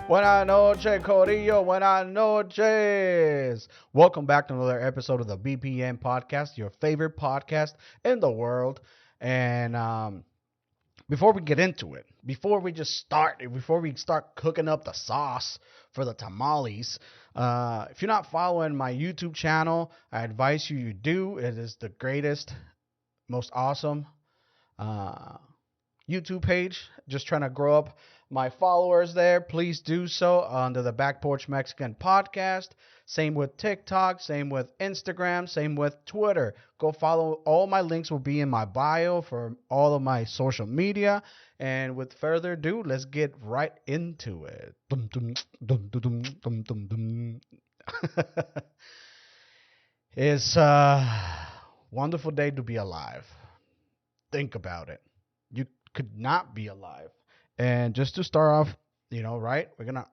Buenas noches, Corillo. Buenas noches. Welcome back to another episode of the BPM podcast, your favorite podcast in the world. And before we get into it, before we start cooking up the sauce for the tamales, if you're not following my YouTube channel, I advise you do. It is the greatest, most awesome uh, YouTube page. Just trying to grow up my followers there. Please do so under the Back Porch Mexican podcast. Same with TikTok, same with Instagram, same with Twitter. Go follow. All my links will be in my bio for all of my social media. And with further ado, let's get right into it. Dum, dum, dum, dum, dum, dum, dum. It's a wonderful day to be alive. Think about it. You could not be alive. And just to start off, right? We're gonna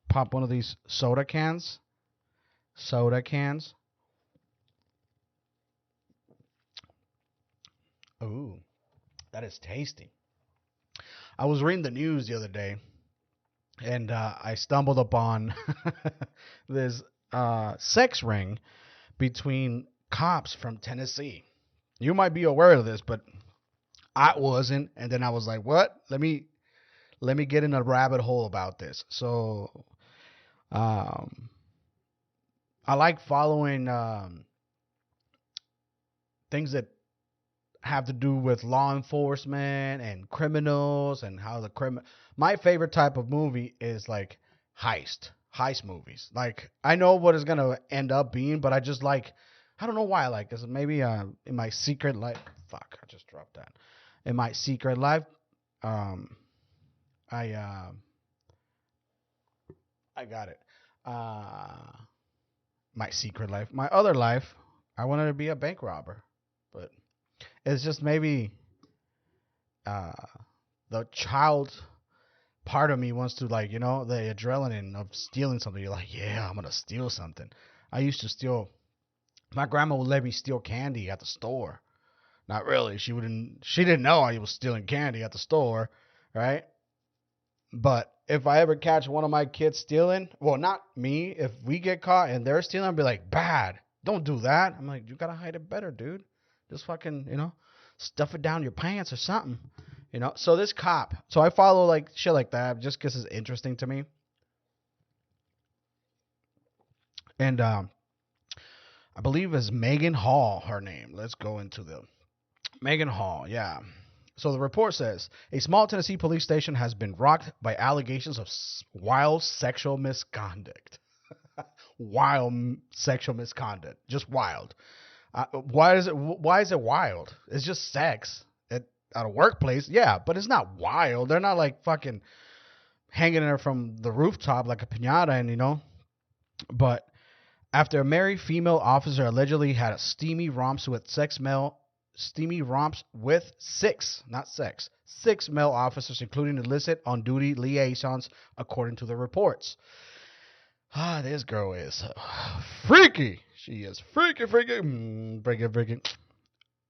pop one of these soda cans. Soda cans. Ooh, that is tasty. I was reading the news the other day, and I stumbled upon this sex ring between cops from Tennessee. You might be aware of this, but I wasn't. And then I was like, "What? Let me get in a rabbit hole about this." So, um, I like following things that have to do with law enforcement and criminals and how the My favorite type of movie is like heist movies. Like I know what it's gonna end up being, but I just like. I don't know why I like this. Maybe in my secret life. Fuck! I just dropped that. In my secret life, um, I I got it. My secret life. My other life, I wanted to be a bank robber, but it's just maybe uh, the child part of me wants to the adrenaline of stealing something. You're like, yeah, I'm gonna steal something. I used to steal. My grandma would let me steal candy at the store. Not really. She wouldn't. She didn't know I was stealing candy at the store, right? But if I ever catch one of my kids stealing, well, not me. If we get caught and they're stealing, I'll be like, bad. Don't do that. I'm like, you gotta hide it better, dude. Just fucking, stuff it down your pants or something. So this cop. So I follow like shit like that just because it's interesting to me. And I believe it's Megan Hall, her name. Let's go into the Megan Hall. Yeah. So the report says a small Tennessee police station has been rocked by allegations of wild sexual misconduct. Wild sexual misconduct, just wild. Why is it? Why is it wild? It's just sex at a workplace, yeah, but it's not wild. They're not like fucking hanging there from the rooftop like a pinata, and. But after a married female officer allegedly had a steamy romps with six, not sex, six male officers, including illicit on-duty liaisons, according to the reports. This girl is freaky. She is freaky. Freaky.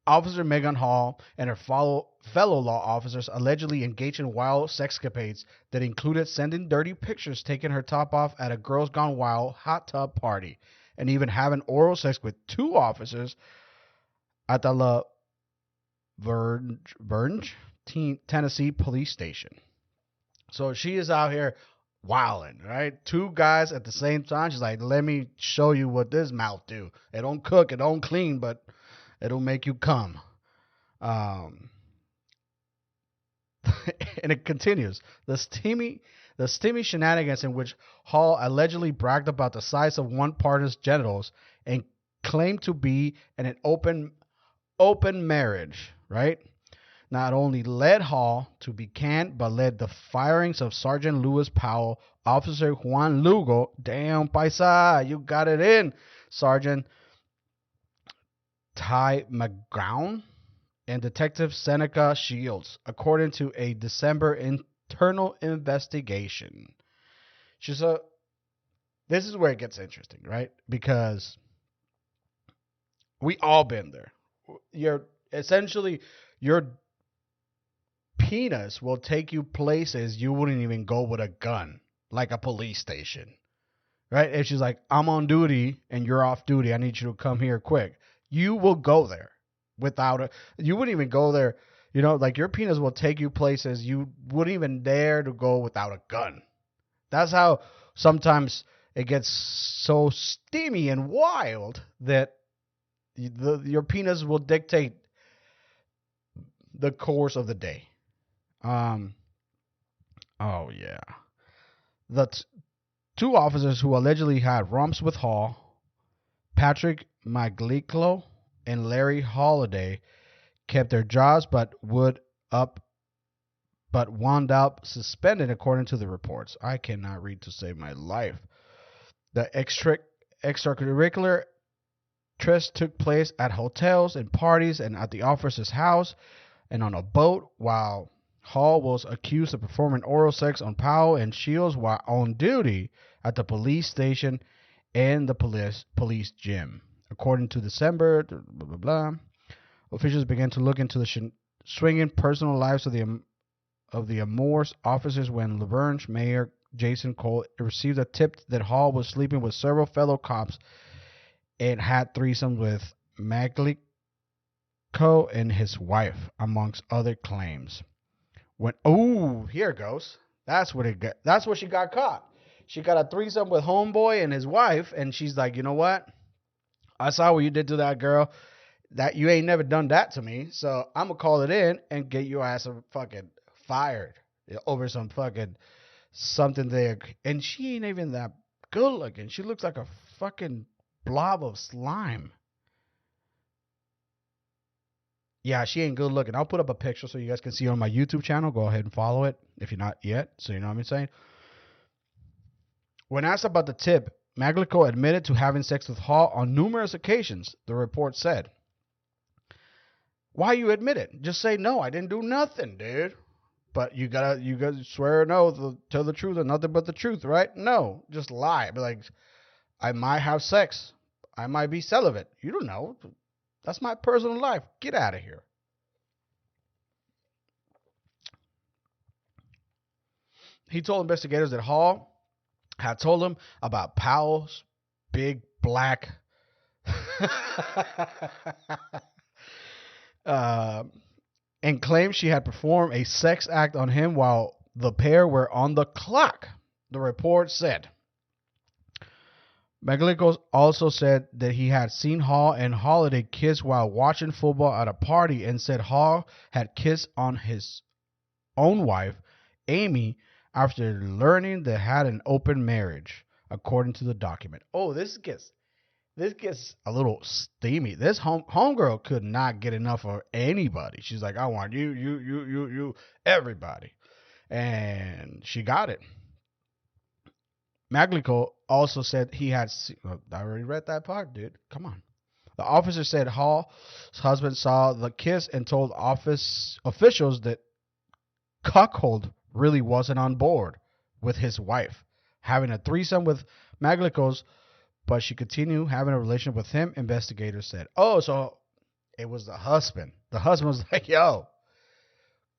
Officer Megan Hall and her fellow law officers allegedly engaged in wild sexcapades that included sending dirty pictures taking her top off at a Girls Gone Wild hot tub party and even having oral sex with two officers at the La Verge, Tennessee police station. So she is out here wilding, right? Two guys at the same time. She's like, let me show you what this mouth do. It don't cook, it don't clean, but it'll make you come. Um, and it continues. The steamy shenanigans in which Hall allegedly bragged about the size of one partner's genitals and claimed to be in an open marriage, right? Not only led Hall to be canned, but led the firings of Sergeant Lewis Powell, Officer Juan Lugo, damn paisa, you got it in, Sergeant Ty McGowan, and Detective Seneca Shields, according to a December internal investigation. This is where it gets interesting, right? Because we all been there. You're penis will take you places you wouldn't even go with a gun, like a police station, right? If she's like, I'm on duty and you're off duty, I need you to come here quick. You will go there without a. You wouldn't even go there. Like your penis will take you places you wouldn't even dare to go without a gun. That's how sometimes it gets so steamy and wild that your penis will dictate the course of the day. Um. Oh yeah. The two officers who allegedly had romps with Hall, Patrick Magliclo and Larry Holiday, kept their jobs but wound up suspended, according to the reports. I cannot read to save my life. The extracurricular trysts took place at hotels and parties and at the officer's house and on a boat, while Hall was accused of performing oral sex on Powell and Shields while on duty at the police station and the police gym. According to December, blah, blah, blah, officials began to look into the swinging personal lives of the Amores officers when Lavergne Mayor Jason Cole received a tip that Hall was sleeping with several fellow cops and had threesomes with Maglico and his wife, amongst other claims. Here it goes. That's what she got caught. She got a threesome with homeboy and his wife, and she's like, you know what? I saw what you did to that girl. That you ain't never done that to me, so I'm gonna call it in and get your ass fucking fired over some fucking something there. And she ain't even that good looking. She looks like a fucking blob of slime. Yeah, she ain't good looking. I'll put up a picture so you guys can see it on my YouTube channel. Go ahead and follow it if you're not yet, so you know what I'm saying. When asked about the tip, Maglico admitted to having sex with Hall on numerous occasions, the report said. Why you admit it? Just say no, I didn't do nothing, dude. But you gotta swear an oath, tell the truth and nothing but the truth, right? No, just lie. Be like, I might have sex. I might be celibate. You don't know. That's my personal life. Get out of here. He told investigators that Hall had told him about Powell's big black and claimed she had performed a sex act on him while the pair were on the clock, the report said. Maglico also said that he had seen Hall and Holiday kiss while watching football at a party and said Hall had kissed on his own wife, Amy, after learning they had an open marriage, according to the document. Oh, this gets a little steamy. This homegirl could not get enough of anybody. She's like, I want you, everybody. And she got it. Maglico also said he had... I already read that part, dude. Come on. The officer said Hall's husband saw the kiss and told office officials that Cuckold really wasn't on board with his wife having a threesome with Maglico's, but she continued having a relationship with him, investigators said. Oh, so it was the husband. The husband was like, yo,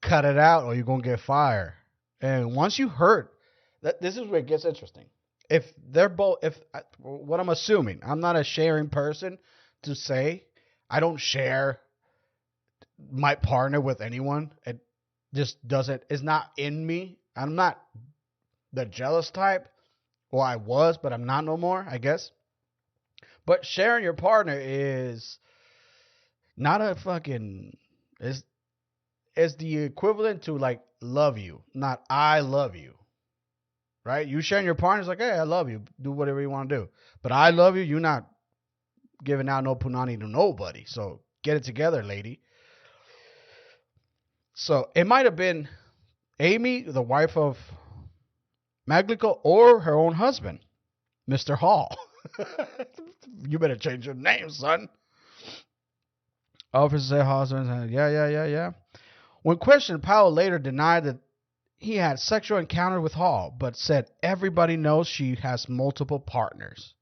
cut it out or you're going to get fired. And once you hurt, this is where it gets interesting. What I'm assuming, I'm not a sharing person to say, I don't share my partner with anyone. It just it's not in me. I'm not the jealous type. Well, I was, but I'm not no more, I guess. But sharing your partner is not a fucking... It's the equivalent to like love you, not I love you. Right? You sharing your partner is like, hey, I love you. Do whatever you want to do. But I love you, you're not giving out no punani to nobody. So get it together, lady. So it might have been Amy, the wife of Maglico, or her own husband, Mr. Hall. You better change your name, son. Officer said husband, yeah. When questioned, Powell later denied that he had sexual encounter with Hall, but said everybody knows she has multiple partners.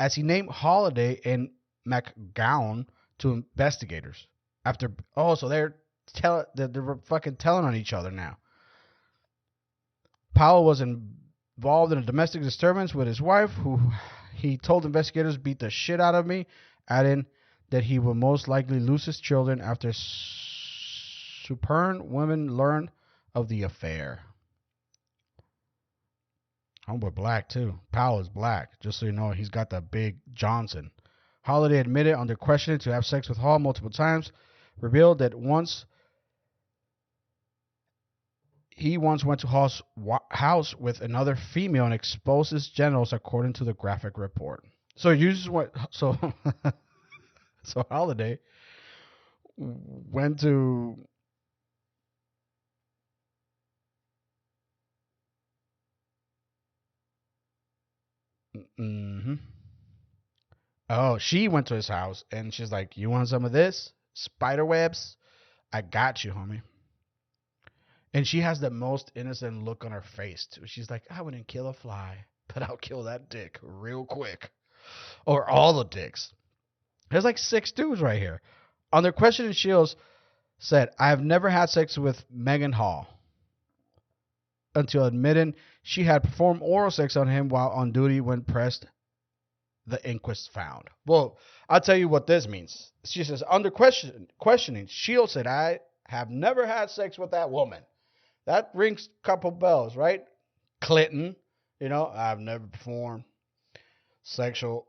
As he named Holiday and McGowan to investigators. After so they're fucking telling on each other now. Powell was involved in a domestic disturbance with his wife, who he told investigators beat the shit out of me, adding that he would most likely lose his children after Supern women learned of the affair. Homeboy black too. Powell is black. Just so you know, he's got the big Johnson. Holiday admitted under questioning to have sex with Hall multiple times, revealed that he once went to Hall's house with another female and exposed his genitals, according to the graphic report. So you just went. So Holiday went to. Mm-hmm. Oh, she went to his house and she's like, "You want some of this? Spider webs? I got you, homie." And she has the most innocent look on her face too. She's like, "I wouldn't kill a fly, but I'll kill that dick real quick." Or all the dicks. There's like 6 dudes right here. On their question, Shields said, "I have never had sex with Megan Hall," until admitting she had performed oral sex on him while on duty when pressed, the inquest found. Well, I'll tell you what this means. She says, under questioning, Shields said, "I have never had sex with that woman." That rings a couple bells, right? Clinton, I've never performed sexual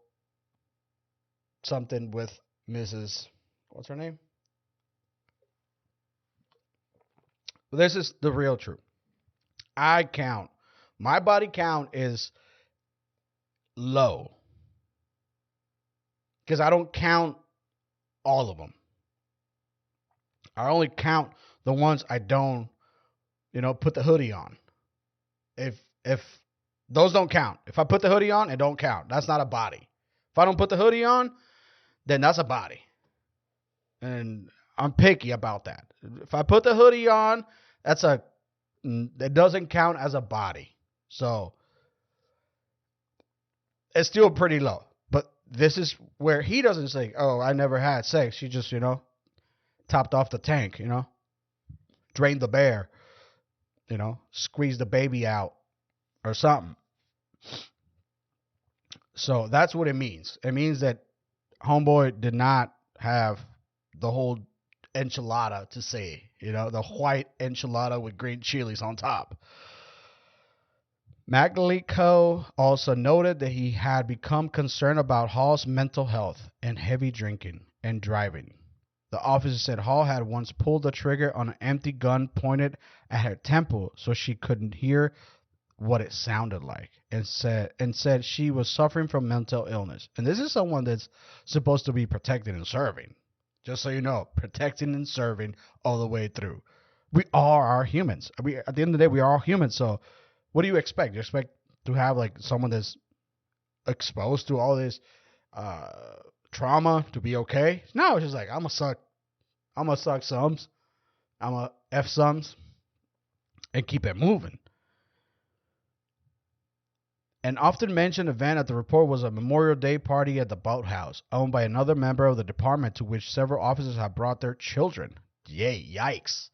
something with Mrs. What's her name? This is the real truth. I count. My body count is low because I don't count all of them. I only count the ones I don't, put the hoodie on. If those don't count. If I put the hoodie on, it don't count. That's not a body. If I don't put the hoodie on, then that's a body. And I'm picky about that. If I put the hoodie on, it doesn't count as a body. So it's still pretty low. But this is where he doesn't say, "Oh, I never had sex." She just, topped off the tank, drained the bear, squeezed the baby out or something. So that's what it means. It means that homeboy did not have the whole enchilada to say, the white enchilada with green chilies on top. Maglico also noted that he had become concerned about Hall's mental health and heavy drinking and driving. The officer said Hall had once pulled the trigger on an empty gun pointed at her temple so she couldn't hear what it sounded like, and said she was suffering from mental illness. And this is someone that's supposed to be protecting and serving. Just so you know, protecting and serving all the way through. We all are humans. At the end of the day, we are all humans. So what do you expect? You expect to have like someone that's exposed to all this trauma to be okay? No, it's just like, I'm gonna suck sums. I'm gonna F sums and keep it moving. An often mentioned event at the report was a Memorial Day party at the Boathouse, owned by another member of the department, to which several officers had brought their children. Yikes.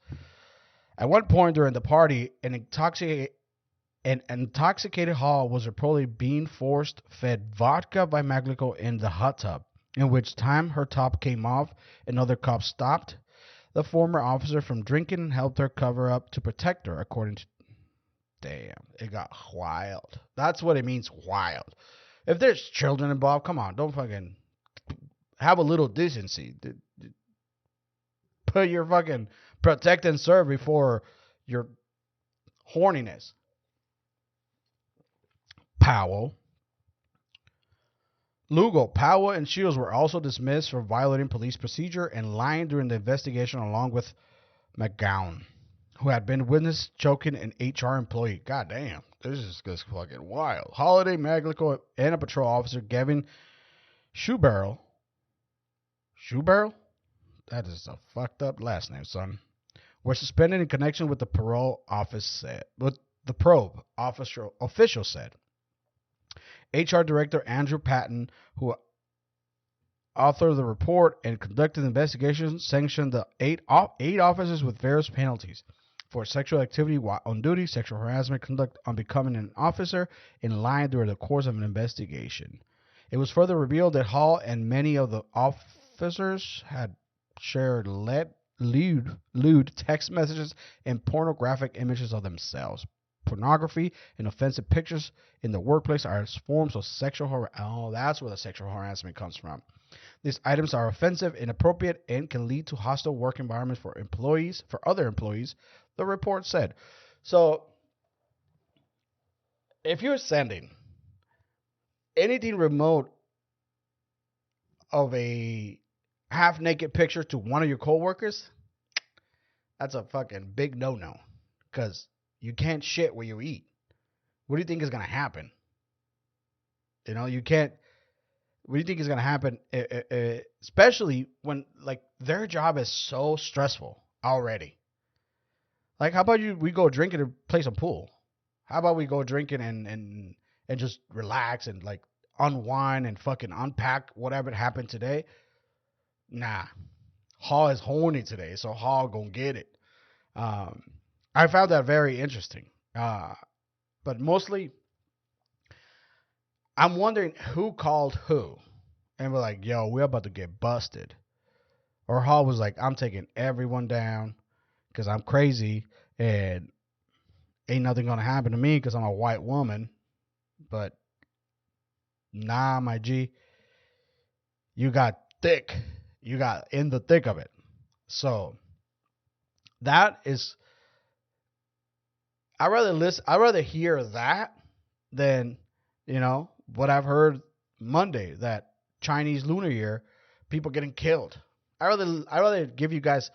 At one point during the party, an intoxicated Hall was reportedly being force-fed vodka by Maglico in the hot tub, in which time her top came off and other cops stopped the former officer from drinking and helped her cover up to protect her, according to... Damn, it got wild. That's what it means, wild. If there's children involved, come on, don't fucking have a little decency. Put your fucking protect and serve before your horniness. Lugo, Powell, and Shields were also dismissed for violating police procedure and lying during the investigation, along with McGowan, who had been witness choking an HR employee. God damn, this is just fucking wild. Holiday, Maglico, and a patrol officer, Gavin Shoebarrel. Shoebarrel? That is a fucked up last name, son. Were suspended in connection with the parole office said. What the probe official said. HR Director Andrew Patton, who authored the report and conducted the investigation, sanctioned the eight officers with various penalties for sexual activity while on duty, sexual harassment conduct on becoming an officer in line during the course of an investigation. It was further revealed that Hall and many of the officers had shared lewd text messages and pornographic images of themselves. Pornography and offensive pictures in the workplace are forms of sexual harassment. Oh, that's where the sexual harassment comes from. These items are offensive, inappropriate, and can lead to hostile work environments for other employees, the report said. So, if you're sending anything remote of a half-naked picture to one of your coworkers, that's a fucking big no-no. Because you can't shit where you eat. What do you think is going to happen? You can't. What do you think is going to happen? Especially when, like, their job is so stressful already. Like, how about we go drinking and play some pool? How about we go drinking and just relax and, like, unwind and fucking unpack whatever happened today? Nah. Hall is horny today, so Hall gonna get it. I found that very interesting. But mostly, I'm wondering who called who. And we're like, yo, we're about to get busted. Or Hall was like, I'm taking everyone down because I'm crazy and ain't nothing going to happen to me because I'm a white woman. But nah, my G, you got thick. You got in the thick of it. So that is, I'd rather hear that than, what I've heard Monday, that Chinese Lunar Year, people getting killed. I'd rather give you guys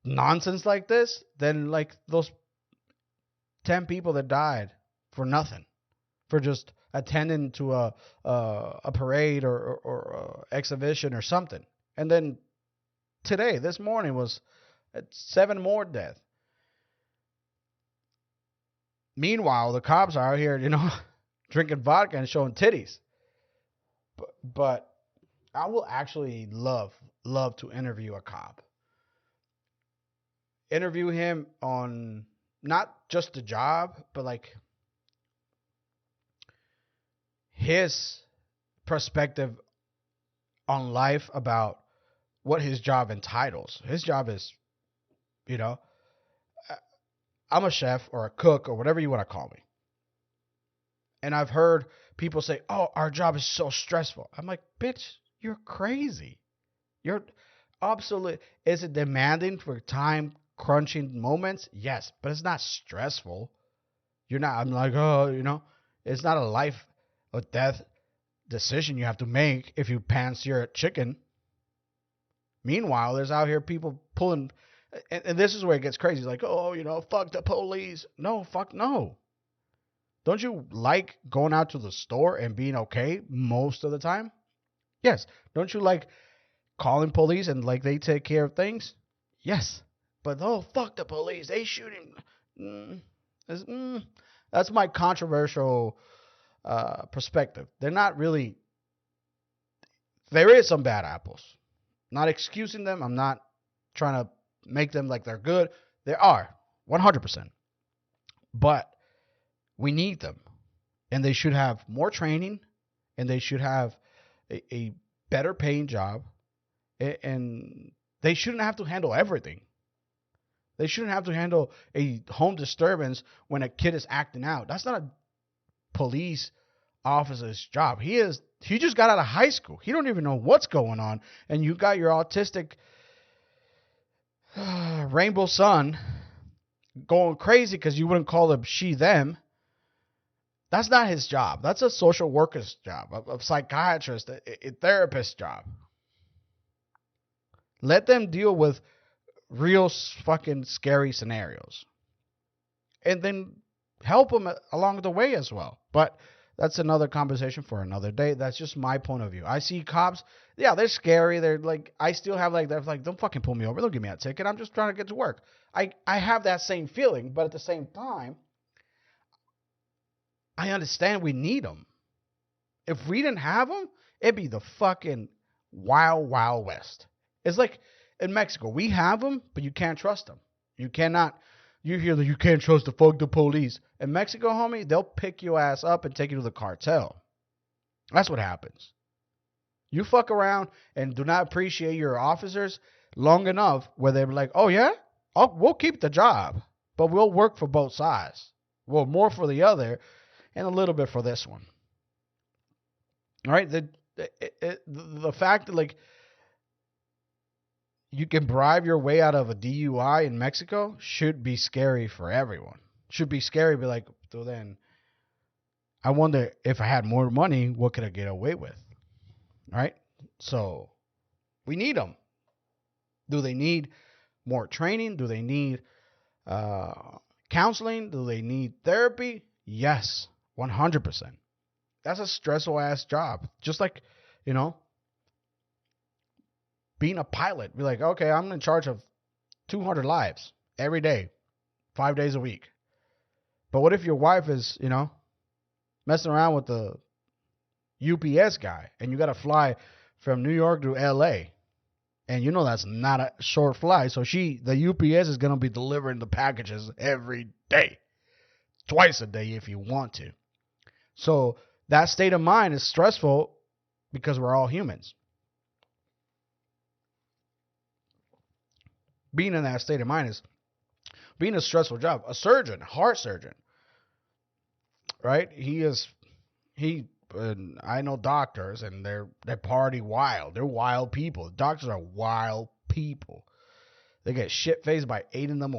nonsense like this than like those 10 people that died for nothing, for just attending to a parade or exhibition or something. And then this morning was 7 more deaths. Meanwhile, the cops are out here, drinking vodka and showing titties. But I will actually love to interview a cop. Interview him on not just the job, but like his perspective on life about what his job entitles. His job is, I'm a chef or a cook or whatever you want to call me. And I've heard people say, oh, our job is so stressful. I'm like, bitch, you're crazy. You're absolutely. Is it demanding for time crunching moments? Yes, but it's not stressful. I'm like, it's not a life or death decision you have to make if you pants your chicken. Meanwhile, there's out here people pulling, and this is where it gets crazy. It's like, oh, fuck the police. No, fuck no. Don't you like going out to the store and being okay most of the time? Yes. Don't you like calling police and like they take care of things? Yes. But fuck the police. They shooting. That's my controversial perspective. They're not really. There is some bad apples. Not excusing them. I'm not trying to make them like they're good. There are 100%. But we need them, and they should have more training, and they should have a better paying job, and they shouldn't have to handle everything. They shouldn't have to handle a home disturbance when a kid is acting out. That's not a police officer's job. He just got out of high school. He don't even know what's going on, and you got your autistic rainbow son going crazy because you wouldn't call them she, them. That's not his job. That's a social worker's job, a psychiatrist, a therapist's job. Let them deal with real fucking scary scenarios. And then help them along the way as well. But that's another conversation for another day. That's just my point of view. I see cops, yeah, they're scary. They're like, I still have they're like, don't fucking pull me over. Don't give me a ticket. I'm just trying to get to work. I have that same feeling, but at the same time, I understand we need them. If we didn't have them, it'd be the fucking Wild, wild west. It's like in Mexico, we have them, but you can't trust them. You cannot. You hear that you can't trust the police. In Mexico, homie, they'll pick your ass up and take you to the cartel. That's what happens. You fuck around and do not appreciate your officers long enough where they're like, oh yeah, we'll keep the job, but we'll work for both sides. Well, more for the other and a little bit for this one. All right? The fact that, like, you can bribe your way out of a DUI in Mexico should be scary for everyone. Should be scary, be like, so then I wonder if I had more money, what could I get away with? Right? So we need them. Do they need more training? Do they need counseling? Do they need therapy? Yes, 100%. That's a stressful ass job. Just like, being a pilot. Be like, okay, I'm in charge of 200 lives every day, 5 days a week. But what if your wife is, messing around with the UPS guy and you got to fly from New York to LA? And that's not a short flight. So the UPS is going to be delivering the packages every day, twice a day if you want to. So that state of mind is stressful because we're all humans. Being in that state of mind is being a stressful job. A surgeon, heart surgeon, right? I know doctors, and they party wild. They're wild people. Doctors are wild people. They get shit faced by 8 a.m.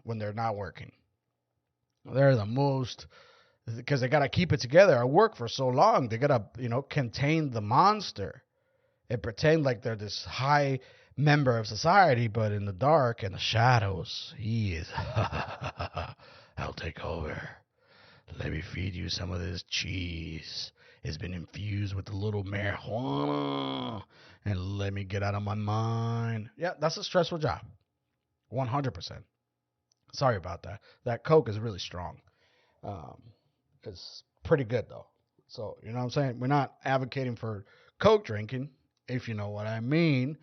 when they're not working. They're the most, because they gotta keep it together. I work for so long. They gotta contain the monster and pretend like they're this high member of society, but in the dark and the shadows, he is. I'll take over. Let me feed you some of this cheese. It's been infused with a little marijuana, and let me get out of my mind. Yeah, that's a stressful job. 100%. Sorry about that. That Coke is really strong. It's pretty good, though. So, you know what I'm saying? We're not advocating for Coke drinking, if you know what I mean.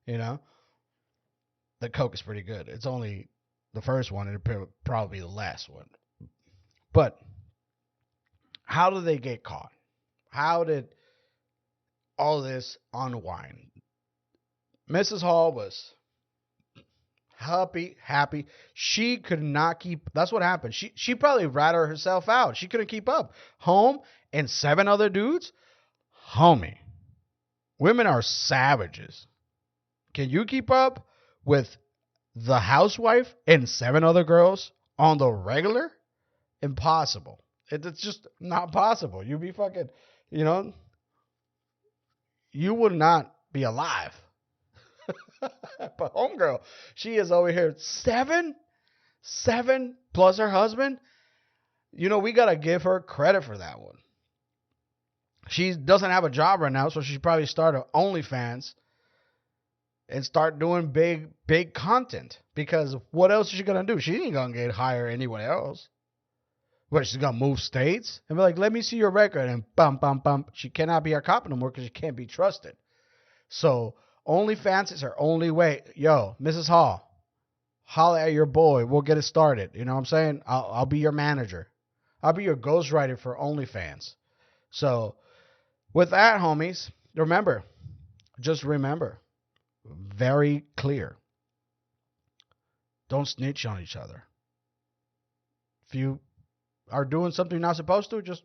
The Coke is pretty good. It's only the first one, and it'll probably be the last one. But how did they get caught? How did all this unwind? Mrs. Hall was happy. She could not keep. That's what happened. She probably ratted herself out. She couldn't keep up. Home and 7 other dudes? Homie. Women are savages. Can you keep up with the housewife and 7 other girls on the regular? Impossible. It's just not possible. You'd be fucking, you would not be alive. But homegirl, she is over here 7 plus her husband. We got to give her credit for that one. She doesn't have a job right now, so she probably started OnlyFans and start doing big content. Because what else is she going to do? She ain't going to get hired anywhere else. What, she's going to move states? And be like, let me see your record. And bum, bum, bum. She cannot be our cop no more because she can't be trusted. So OnlyFans is her only way. Yo, Mrs. Hall, holla at your boy. We'll get it started. You know what I'm saying? I'll be your manager. I'll be your ghostwriter for OnlyFans. So with that, homies, just remember, very clear. Don't snitch on each other. If you are doing something you're not supposed to, just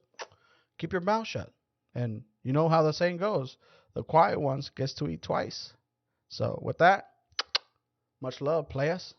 keep your mouth shut. And you know how the saying goes, the quiet ones gets to eat twice. So with that, much love, players.